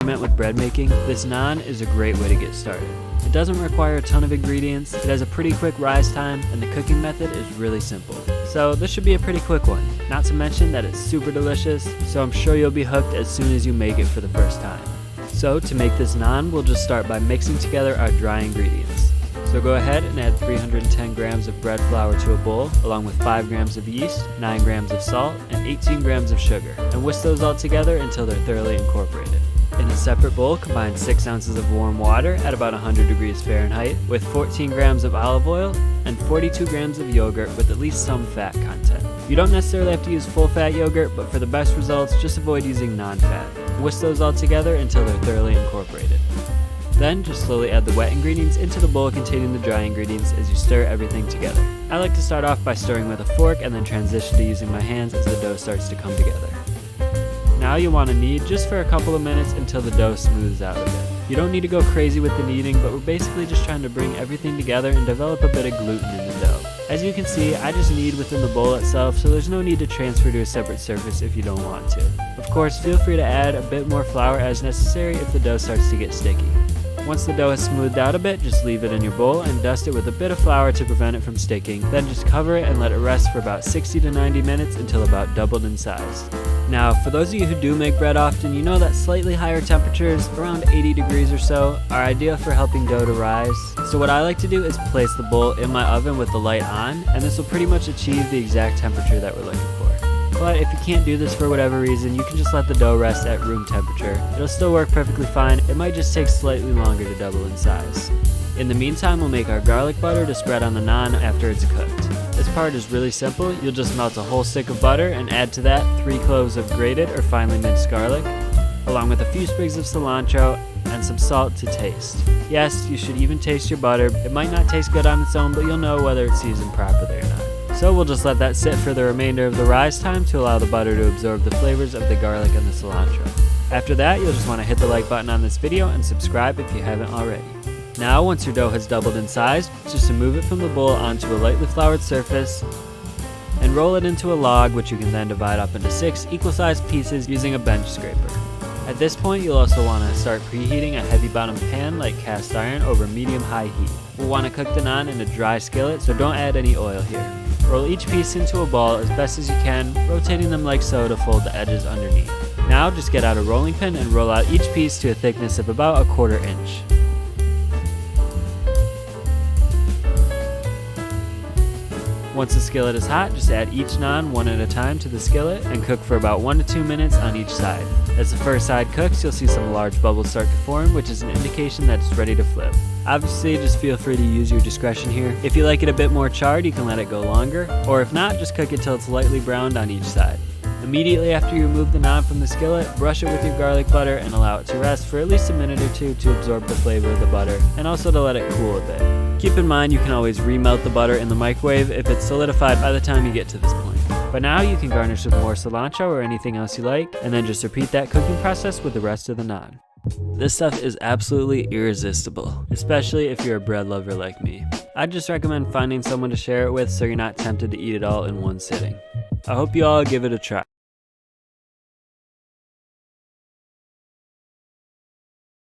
With bread making, this naan is a great way to get started. It doesn't require a ton of ingredients, it has a pretty quick rise time, and the cooking method is really simple. So this should be a pretty quick one, not to mention that it's super delicious, so I'm sure you'll be hooked as soon as you make it for the first time. So to make this naan, we'll just start by mixing together our dry ingredients. So go ahead and add 310 grams of bread flour to a bowl, along with 5 grams of yeast, 9 grams of salt, and 18 grams of sugar, and whisk those all together until they're thoroughly incorporated. In a separate bowl, combine 6 ounces of warm water at about 100 degrees Fahrenheit with 14 grams of olive oil and 42 grams of yogurt with at least some fat content. You don't necessarily have to use full fat yogurt, but for the best results, just avoid using non-fat. Whisk those all together until they're thoroughly incorporated. Then just slowly add the wet ingredients into the bowl containing the dry ingredients as you stir everything together. I like to start off by stirring with a fork and then transition to using my hands as the dough starts to come together. Now you'll want to knead just for a couple of minutes until the dough smooths out a bit. You don't need to go crazy with the kneading, but we're basically just trying to bring everything together and develop a bit of gluten in the dough. As you can see, I just knead within the bowl itself, so there's no need to transfer to a separate surface if you don't want to. Of course, feel free to add a bit more flour as necessary if the dough starts to get sticky. Once the dough has smoothed out a bit, just leave it in your bowl and dust it with a bit of flour to prevent it from sticking. Then just cover it and let it rest for about 60 to 90 minutes until about doubled in size. Now, for those of you who do make bread often, you know that slightly higher temperatures, around 80 degrees or so, are ideal for helping dough to rise. So what I like to do is place the bowl in my oven with the light on, and this will pretty much achieve the exact temperature that we're looking for. But if you can't do this for whatever reason, you can just let the dough rest at room temperature. It'll still work perfectly fine, it might just take slightly longer to double in size. In the meantime, we'll make our garlic butter to spread on the naan after it's cooked. This part is really simple. You'll just melt a whole stick of butter and add to that 3 cloves of grated or finely minced garlic, along with a few sprigs of cilantro and some salt to taste. Yes, you should even taste your butter. It might not taste good on its own, but you'll know whether it's seasoned properly or not. So we'll just let that sit for the remainder of the rise time to allow the butter to absorb the flavors of the garlic and the cilantro. After that, you'll just want to hit the like button on this video and subscribe if you haven't already. Now, once your dough has doubled in size, just remove it from the bowl onto a lightly floured surface and roll it into a log, which you can then divide up into 6 equal-sized pieces using a bench scraper. At this point, you'll also want to start preheating a heavy bottom pan like cast iron over medium-high heat. We'll want to cook the naan in a dry skillet, so don't add any oil here. Roll each piece into a ball as best as you can, rotating them like so to fold the edges underneath. Now just get out a rolling pin and roll out each piece to a thickness of about 1/4 inch. Once the skillet is hot, just add each naan one at a time to the skillet and cook for about 1 to 2 minutes on each side. As the first side cooks, you'll see some large bubbles start to form, which is an indication that it's ready to flip. Obviously, just feel free to use your discretion here. If you like it a bit more charred, you can let it go longer, or if not, just cook it till it's lightly browned on each side. Immediately after you remove the naan from the skillet, brush it with your garlic butter and allow it to rest for at least a minute or 2 to absorb the flavor of the butter, and also to let it cool a bit. Keep in mind you can always remelt the butter in the microwave if it's solidified by the time you get to this point. But now you can garnish with more cilantro or anything else you like, and then just repeat that cooking process with the rest of the naan. This stuff is absolutely irresistible, especially if you're a bread lover like me. I'd just recommend finding someone to share it with so you're not tempted to eat it all in one sitting. I hope you all give it a try.